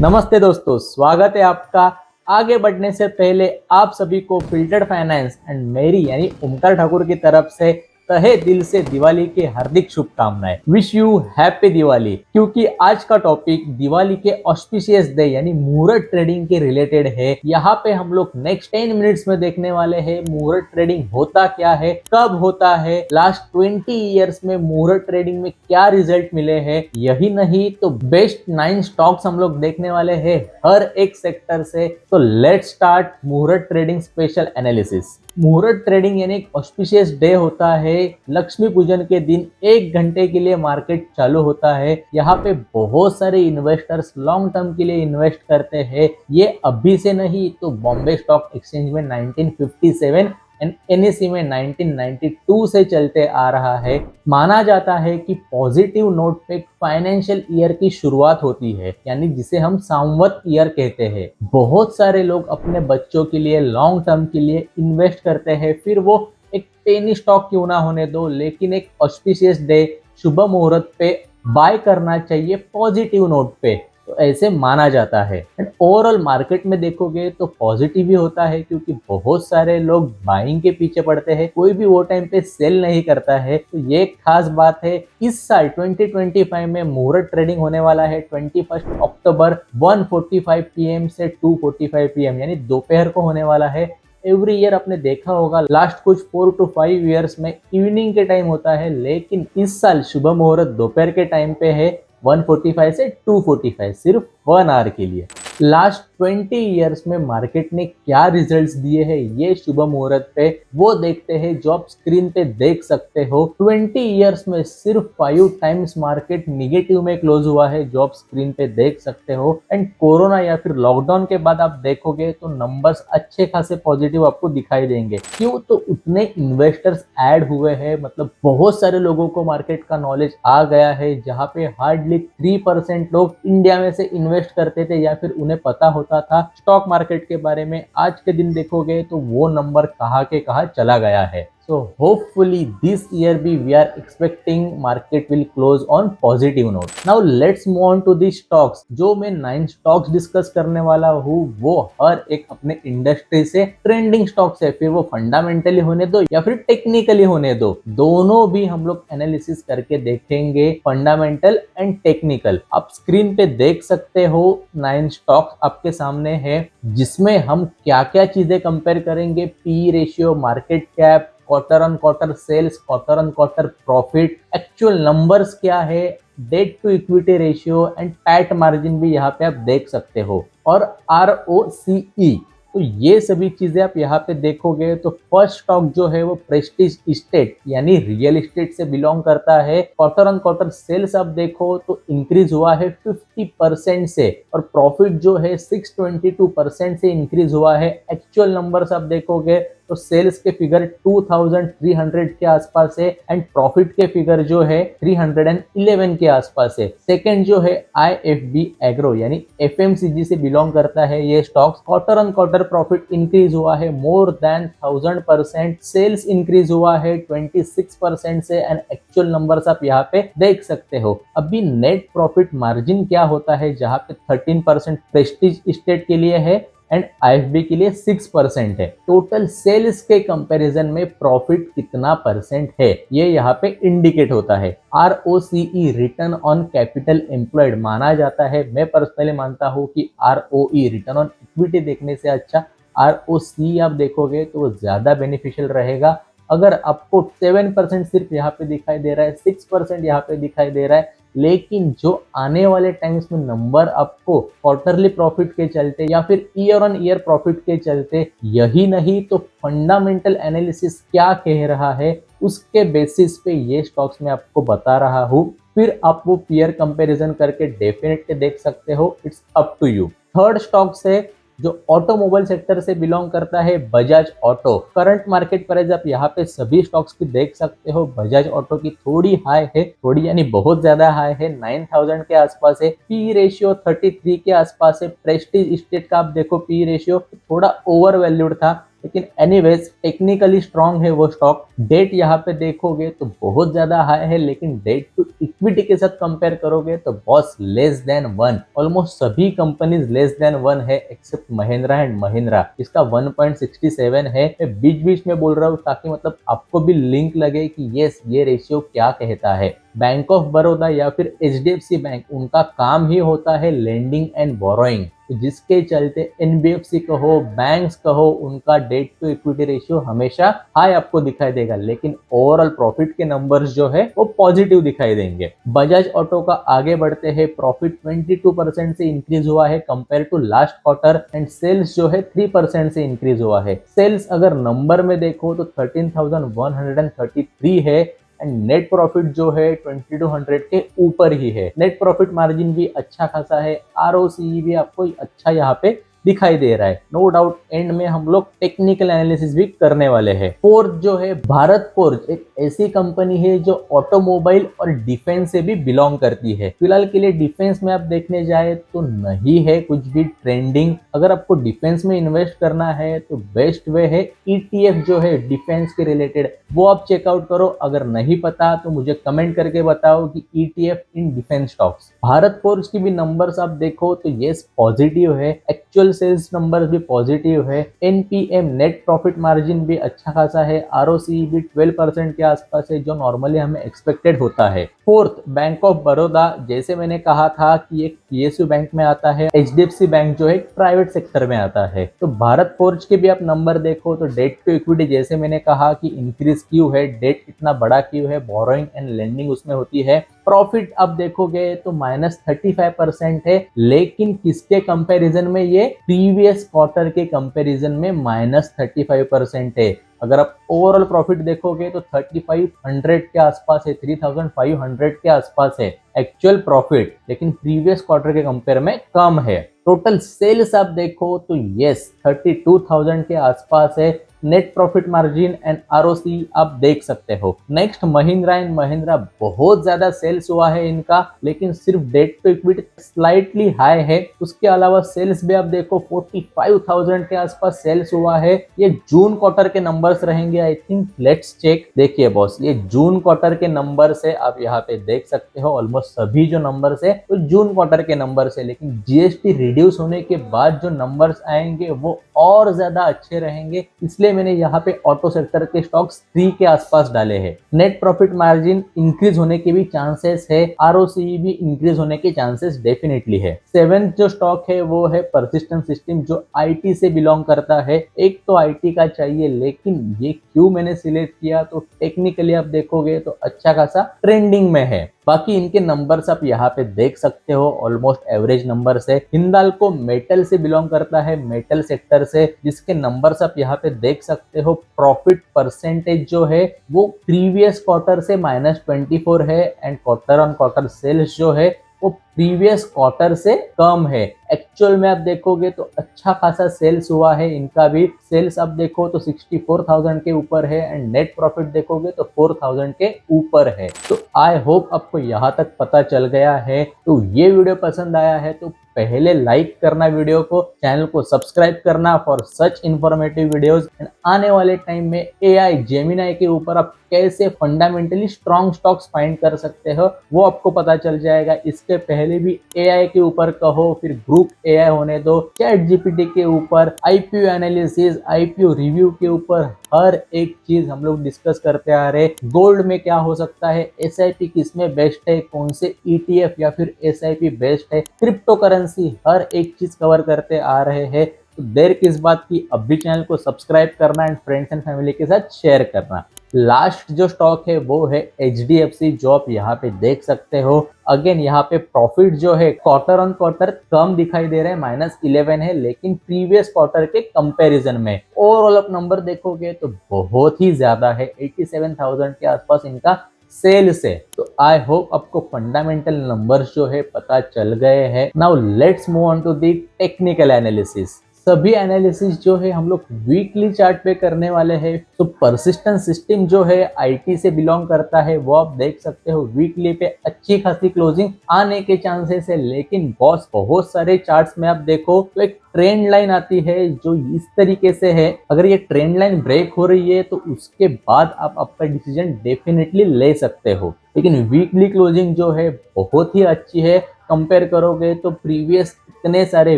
नमस्ते दोस्तों, स्वागत है आपका। आगे बढ़ने से पहले आप सभी को फिल्टर्ड फाइनेंस एंड मेरी यानी ओमकार ठाकुर की तरफ से तहे दिल से दिवाली की हार्दिक शुभकामनाएं। Wish you happy Diwali. क्योंकि आज का टॉपिक दिवाली के ऑस्पिशियस डे यानी मुहूर्त ट्रेडिंग के रिलेटेड है। यहाँ पे हम लोग नेक्स्ट 10 मिनट्स में देखने वाले हैं मुहूर्त ट्रेडिंग होता क्या है, कब होता है, लास्ट 20 ईयर्स में मुहूर्त ट्रेडिंग में क्या रिजल्ट मिले हैं। यही नहीं तो बेस्ट 9 स्टॉक्स हम लोग देखने वाले हैं हर एक सेक्टर से। तो लेट्स स्टार्ट मुहूर्त ट्रेडिंग स्पेशल एनालिसिस। मुहूर्त ट्रेडिंग यानी एक ऑस्पिशियस डे होता है। लक्ष्मी पूजन के दिन 1 घंटे के लिए मार्केट चालू होता है। यहाँ पे बहुत सारे इन्वेस्टर्स लॉन्ग टर्म के लिए इन्वेस्ट करते हैं। ये अभी से नहीं तो बॉम्बे स्टॉक एक्सचेंज में 1957 एंड एनएसई में 1992 से चलते आ रहा है। माना जाता है कि पॉजिटिव नोट पे फाइनेंशियल ईयर की शुरुआत होती है, यानी जिसे हम संवत ईयर कहते हैं। बहुत सारे लोग अपने बच्चों के लिए लॉन्ग टर्म के लिए इन्वेस्ट करते हैं, फिर वो एक पेनी स्टॉक क्यों ना होने दो, लेकिन एक ऑस्पिशियस डे शुभ मुहूर्त पे बाय करना चाहिए पॉजिटिव नोट पे, तो ऐसे माना जाता है। एंड ओवरऑल मार्केट में देखोगे तो पॉजिटिव ही होता है, क्योंकि बहुत सारे लोग बाइंग के पीछे पड़ते हैं, कोई भी वो टाइम पे सेल नहीं करता है। तो ये खास बात है। इस साल 2025 में मुहूर्त ट्रेडिंग होने वाला है 21 अक्टूबर 1:45 PM से 2:45 PM यानी दोपहर को होने वाला है। एवरी ईयर आपने देखा होगा लास्ट कुछ 4 to 5 ईयर्स में इवनिंग के टाइम होता है, लेकिन इस साल शुभ मुहूर्त दोपहर के टाइम पे है 1:45 से 2:45, सिर्फ 1 आवर के लिए। लास्ट 20 ईयर्स में मार्केट ने क्या रिजल्ट्स दिए हैं ये शुभ मुहूर्त पे, वो देखते हैं जो आप स्क्रीन पे देख सकते हो। 20 ईयर्स में सिर्फ 5 टाइम्स मार्केट निगेटिव में क्लोज हुआ है, जो आप स्क्रीन पे देख सकते हो। एंड कोरोना या फिर लॉकडाउन के बाद आप देखोगे तो नंबर्स अच्छे खासे पॉजिटिव आपको दिखाई देंगे। क्यों? तो उतने इन्वेस्टर्स ऐड हुए हैं, मतलब बहुत सारे लोगों को मार्केट का नॉलेज आ गया है। जहाँ पे हार्डली 3% लोग इंडिया में से इन्वेस्ट करते थे या फिर उन्हें पता होता था स्टॉक मार्केट के बारे में, आज के दिन देखोगे तो वो नंबर कहाँ के कहाँ चला गया है। So hopefully this year we are expecting market will close on positive note. Now let's move on to the stocks. जो मैं 9 स्टॉक्स डिस्कस करने वाला हूँ वो हर एक अपने इंडस्ट्री से ट्रेंडिंग स्टॉक्स है, फिर वो फंडामेंटली होने दो या फिर टेक्निकली होने दो, दोनों भी हम लोग एनालिसिस करके देखेंगे, फंडामेंटल एंड टेक्निकल। आप स्क्रीन पे देख सकते हो 9 स्टॉक्स आपके सामने है, जिसमें हम क्या क्या चीजें कंपेयर करेंगे। P ratio, market cap, quarter on quarter sales, quarter on quarter profit, actual numbers क्या है, debt to equity ratio and PAT margin भी यहाँ पे आप देख सकते हो, और ROCE। तो ये सभी चीजें आप यहाँ पे देखोगे तो फर्स्ट स्टॉक जो है वो प्रेस्टीज इस्टेट यानी रियल एस्टेट से बिलोंग करता है। क्वार्टर ऑन क्वार्टर सेल्स आप देखो तो इंक्रीज हुआ है 50% से, और प्रॉफिट जो है 622% से इंक्रीज हुआ है। एक्चुअल नंबर्स आप देखोगे तो सेल्स के फिगर 2300 के आसपास है एंड प्रॉफिट के फिगर जो है 311 के आसपास है। सेकंड जो है IFB एग्रो यानी FMCG से बिलोंग करता है ये stocks. Quarter on quarter profit increase हुआ है मोर देन 1000%, सेल्स इंक्रीज हुआ है 26% से एंड एक्चुअल नंबर्स आप यहाँ पे देख सकते हो। अभी नेट प्रॉफिट मार्जिन क्या होता है, जहाँ पे 13% प्रेस्टीज स्टेट के लिए है एंड IFB के लिए 6% है। टोटल सेल्स के कंपैरिजन में प्रॉफिट कितना परसेंट है ये यहाँ पे इंडिकेट होता है। ROCE return on capital employed माना जाता है। मैं पर्सनली मानता हूँ कि ROE रिटर्न ऑन इक्विटी देखने से अच्छा ROCE आप देखोगे तो वो ज्यादा बेनिफिशियल रहेगा। अगर आपको 7% सिर्फ यहाँ पे दिखाई दे रहा है, 6% यहाँ पे दिखाई दे रहा है, लेकिन जो आने वाले टाइम्स में नंबर आपको क्वार्टरली प्रॉफिट के चलते या फिर ईयर ऑन ईयर प्रॉफिट के चलते, यही नहीं तो फंडामेंटल एनालिसिस क्या कह रहा है उसके बेसिस पे ये स्टॉक्स मैं आपको बता रहा हूँ। फिर आप वो पीयर कंपैरिजन करके डेफिनेटली देख सकते हो, it's up to you. Third stock से जो ऑटोमोबाइल सेक्टर से बिलोंग करता है Bajaj auto. Current market price आप यहाँ पे सभी स्टॉक्स की देख सकते हो। बजाज ऑटो की थोड़ी हाई है, थोड़ी यानी बहुत ज्यादा हाई है, 9000 के आसपास है। पी रेशियो 33 के आसपास है। प्रेस्टीज स्टेट का आप देखो पी रेशियो थोड़ा ओवर वैल्यूड था, लेकिन एनीवेज टेक्निकली स्ट्रांग है वो स्टॉक। डेट यहाँ पे देखोगे तो बहुत ज्यादा हाई है, लेकिन डेट टू इक्विटी के साथ कंपेयर करोगे तो बॉस लेस देन 1। ऑलमोस्ट सभी कंपनीज लेस देन 1 है एक्सेप्ट महिंद्रा एंड महिंद्रा, इसका 1.67 है। मैं बीच बीच में बोल रहा हूँ ताकि मतलब आपको भी लिंक लगे कि यस ये रेशियो क्या कहता है। बैंक ऑफ बड़ौदा या फिर एचडीएफसी बैंक, उनका काम ही होता है लेंडिंग एंड बोरोइंग, जिसके चलते एनबीएफसी कहो बैंक्स कहो उनका डेट टू इक्विटी रेशियो हमेशा हाई आपको दिखाई देगा, लेकिन ओवरऑल प्रॉफिट के नंबर्स जो है वो पॉजिटिव दिखाई देंगे। बजाज ऑटो का आगे बढ़ते हैं, प्रॉफिट 22% से इंक्रीज हुआ है compare to last quarter and sales जो है 3% से इंक्रीज हुआ है। सेल्स अगर नंबर में देखो तो 13,133 है एंड नेट प्रॉफिट जो है 2200 के ऊपर ही है। नेट प्रॉफिट मार्जिन भी अच्छा खासा है, आरओसीई भी आपको अच्छा यहाँ पे दिखाई दे रहा है। नो डाउट एंड में हम लोग टेक्निकल एनालिसिस भी करने वाले हैं। फोर्थ जो है भारत फोर्ज, एक ऐसी कंपनी है जो ऑटोमोबाइल और डिफेंस से भी बिलोंग करती है। फिलहाल के लिए डिफेंस में आप देखने जाए तो नहीं है कुछ भी ट्रेंडिंग। अगर आपको डिफेंस में इन्वेस्ट करना है तो बेस्ट वे है ईटीएफ जो है डिफेंस के रिलेटेड, वो आप चेकआउट करो। अगर नहीं पता तो मुझे कमेंट करके बताओ कि ETF in defence stocks. Bharat forge की भी नंबर्स आप देखो तो यस पॉजिटिव है, एक्चुअल सेल्स नंबर्स भी पॉजिटिव है, एनपीएम नेट प्रॉफिट मार्जिन भी अच्छा खासा है, आरओसीई भी 12% के आसपास है जो नॉर्मली हमें एक्सपेक्टेड होता है। फोर्थ बैंक ऑफ बड़ौदा, जैसे मैंने कहा था कि एक पीएसयू बैंक में आता है, एचडीएफसी बैंक जो है प्राइवेट सेक्टर में आता है। तो भारत फोर्ज के भी आप नंबर देखो तो डेट टू इक्विटी जैसे मैंने कहा कि इंक्रीज क्यों है, डेट इतना बड़ा क्यों है, बोरोइंग एंड लेंडिंग उसमें होती है। प्रॉफिट अब देखोगे तो -35% है, लेकिन किसके कंपैरिजन में, ये प्रीवियस क्वार्टर के कंपैरिजन में -35% है। अगर आप ओवरऑल प्रॉफिट देखोगे तो 3500 के आसपास है, 3500 के आसपास है एक्चुअल प्रॉफिट, लेकिन प्रीवियस क्वार्टर के कंपेयर में कम है। टोटल सेल्स आप देखो तो यस 32,000 के आसपास है। Net profit margin and ROC आप देख सकते हो। नेक्स्ट महिंद्रा एंड महिंद्रा, बहुत ज्यादा सेल्स हुआ है इनका, लेकिन सिर्फ debt to equity slightly high है। उसके अलावा सेल्स भी आप देखो 45,000 के आसपास सेल्स हुआ है। ये जून क्वार्टर के नंबर्स रहेंगे आई थिंक, लेट्स चेक। देखिए बॉस, ये जून क्वार्टर के नंबर्स है, आप यहाँ पे देख सकते हो ऑलमोस्ट सभी जो नंबर्स है वो जून क्वार्टर के नंबर्स है, लेकिन जीएसटी रिड्यूस होने के बाद जो नंबर्स आएंगे वो और ज्यादा अच्छे रहेंगे, इसलिए मैंने यहाँ पे ऑटो सेक्टर के स्टॉक्स 3 के आसपास डाले हैं। नेट प्रॉफिट मार्जिन इंक्रीज होने के भी चांसेस है, आरओसीई भी इंक्रीज होने के चांसेस डेफिनेटली है। सेवेंथ जो स्टॉक है वो है परसिस्टेंट सिस्टम, जो आईटी से बिलोंग करता है। एक तो आईटी का चाहिए, लेकिन ये क्यों मैंने सिलेक्ट किया, तो टेक्निकली आप देखोगे तो अच्छा खासा ट्रेंडिंग में है। बाकी इनके नंबर्स आप यहाँ पे देख सकते हो, ऑलमोस्ट एवरेज नंबर्स है। हिंदाल्को मेटल से बिलोंग करता है, मेटल सेक्टर से, जिसके नंबर्स आप यहाँ पे देख सकते हो। प्रॉफिट परसेंटेज जो है वो प्रीवियस क्वार्टर से -24 है and quarter on quarter sales जो है वो प्रीवियस क्वार्टर से कम है। एक्चुअल में आप देखोगे तो अच्छा खासा सेल्स हुआ है इनका भी। सेल्स आप देखो तो 64,000 के ऊपर है एंड नेट प्रॉफिट देखोगे तो 4,000 के ऊपर है। तो आई होप आपको यहाँ तक पता चल गया है। तो ये वीडियो पसंद आया है तो पहले लाइक करना वीडियो को, चैनल को सब्सक्राइब करना for such informative videos. And आने वाले टाइम में एआई जेमिनाई के ऊपर आप कैसे फंडामेंटली स्ट्रॉन्ग स्टॉक्स फाइंड कर सकते हो वो आपको पता चल जाएगा। इसके पहले भी एआई के ऊपर कहो, फिर ग्रुप एआई होने दो, चैट जीपीटी के ऊपर, आईपीओ एनालिसिस, आईपीओ रिव्यू के ऊपर हर एक चीज हम लोग डिस्कस करते आ रहे। गोल्ड में क्या हो सकता है, एसआईपी किस में बेस्ट है, कौन से ईटीएफ या फिर एसआईपी बेस्ट है, क्रिप्टो करेंसी, हर एक चीज कवर करते आ रहे हैं। तो देर किस बात की, अब भी चैनल को सब्सक्राइब करना एंड फ्रेंड्स एंड फैमिली के साथ शेयर करना। लास्ट जो स्टॉक है वो है एचडीएफसी, जो आप यहाँ पे देख सकते हो। अगेन यहाँ पे प्रॉफिट जो है क्वार्टर ऑन क्वार्टर कम दिखाई दे रहे हैं, -11 है, लेकिन प्रीवियस क्वार्टर के कंपैरिजन में ओवरऑल आप नंबर देखोगे तो बहुत ही ज्यादा है। 87,000 के आसपास इनका सेल्स है। तो आई होप आपको फंडामेंटल नंबर्स जो है पता चल गए हैं। Now let's move on to the technical analysis. सभी एनालिसिस जो है हम लोग वीकली चार्ट पे करने वाले हैं। तो परसिस्टेंस सिस्टम जो है आईटी से बिलोंग करता है, वो आप देख सकते हो वीकली पे अच्छी खासी क्लोजिंग आने के चांसेस है। लेकिन बॉस बहुत सारे चार्ट्स में आप देखो तो एक ट्रेंड लाइन आती है जो इस तरीके से है। अगर ये ट्रेंड लाइन ब्रेक हो रही है तो उसके बाद आप आपका डिसीजन डेफिनेटली ले सकते हो। लेकिन वीकली क्लोजिंग जो है बहुत ही अच्छी है कंपेयर करोगे तो प्रीवियस इतने सारे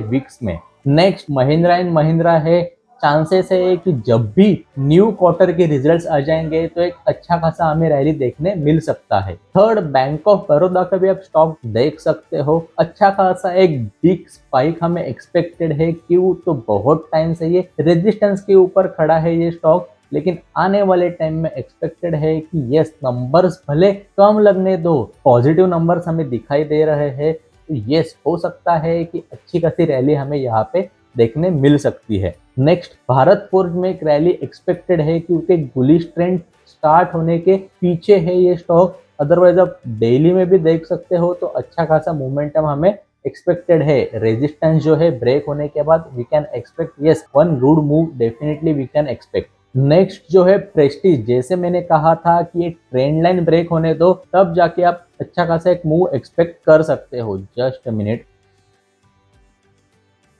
वीक्स में। नेक्स्ट महिंद्रा एंड महिंद्रा है। चांसेस है कि जब भी न्यू क्वार्टर के रिजल्ट्स आ जाएंगे तो एक अच्छा खासा हमें रैली देखने मिल सकता है। थर्ड, बैंक ऑफ बड़ौदा का भी आप स्टॉक देख सकते हो। अच्छा खासा एक बिग स्पाइक हमें एक्सपेक्टेड है। क्यों? तो बहुत टाइम से ये रेजिस्टेंस के ऊपर खड़ा है ये स्टॉक। लेकिन आने वाले टाइम में एक्सपेक्टेड है कि यस, नंबर्स भले कम लगने दो, पॉजिटिव नंबर्स हमें दिखाई दे रहे हैं, तो यस हो सकता है कि अच्छी खासी रैली हमें यहाँ पे देखने मिल सकती है। नेक्स्ट, भारत फोर्ज में एक रैली एक्सपेक्टेड है क्योंकि बुलिश ट्रेंड स्टार्ट होने के पीछे है ये स्टॉक। अदरवाइज आप डेली में भी देख सकते हो तो अच्छा खासा मोमेंटम हमें एक्सपेक्टेड है। रेजिस्टेंस जो है ब्रेक होने के बाद we can expect yes one good move, definitely we can expect. Next जो है प्रेस्टीज, जैसे मैंने कहा था कि ये ट्रेंड लाइन ब्रेक होने दो तब जाके आप अच्छा खासा एक मूव एक्सपेक्ट कर सकते हो। जस्ट अ मिनट,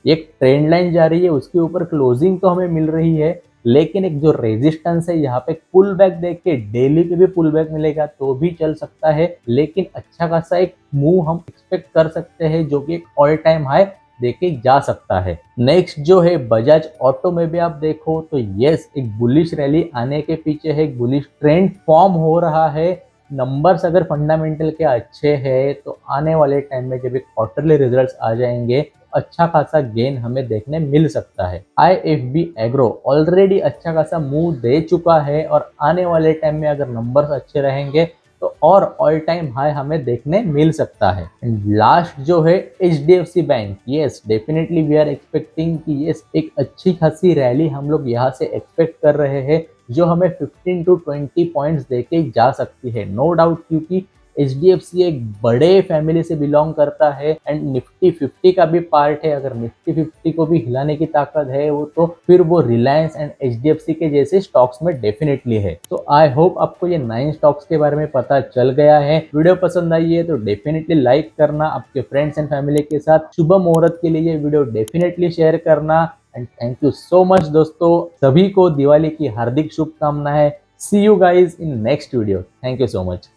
एक ट्रेंड लाइन जा रही है, उसके ऊपर क्लोजिंग तो हमें मिल रही है, लेकिन एक जो रेजिस्टेंस है यहाँ पे पुल बैक देख के डेली पे भी पुल बैक मिलेगा तो भी चल सकता है। लेकिन अच्छा खासा एक मूव हम एक्सपेक्ट कर सकते हैं जो कि एक ऑल टाइम हाई देके जा सकता है। नेक्स्ट जो है बजाज ऑटो में भी आप देखो तो यस, एक बुलिश रैली आने के पीछे है, एक बुलिश ट्रेंड फॉर्म हो रहा है। नंबर्स अगर फंडामेंटल के अच्छे हैं तो आने वाले टाइम में जब क्वार्टरली रिजल्ट्स आ जाएंगे अच्छा खासा गेन हमें देखने मिल सकता है। IFB एग्रो ऑलरेडी अच्छा खासा मूव दे चुका है और आने वाले टाइम में अगर नंबर्स अच्छे रहेंगे तो और ऑल टाइम हाई हमें देखने मिल सकता है। लास्ट जो है HDFC bank, yes definitely we are expecting कि यस एक अच्छी खासी रैली हम लोग यहाँ से एक्सपेक्ट कर रहे हैं जो हमें 15 to 20 पॉइंट्स देके जा सकती है, नो डाउट। क्योंकि HDFC एक बड़े फैमिली से बिलोंग करता है एंड निफ्टी 50 का भी पार्ट है। अगर निफ्टी 50 को भी हिलाने की ताकत है वो तो फिर वो रिलायंस एंड HDFC के जैसे स्टॉक्स में डेफिनेटली है। तो आई होप आपको ये 9 स्टॉक्स के बारे में पता चल गया है। वीडियो पसंद आई है तो डेफिनेटली लाइक करना, आपके फ्रेंड्स एंड फैमिली के साथ शुभ मुहूर्त के लिए ये वीडियो डेफिनेटली शेयर करना। And thank you so much दोस्तों, सभी को दिवाली की हार्दिक शुभकामनाएं। See you guys in next video. Thank you so much.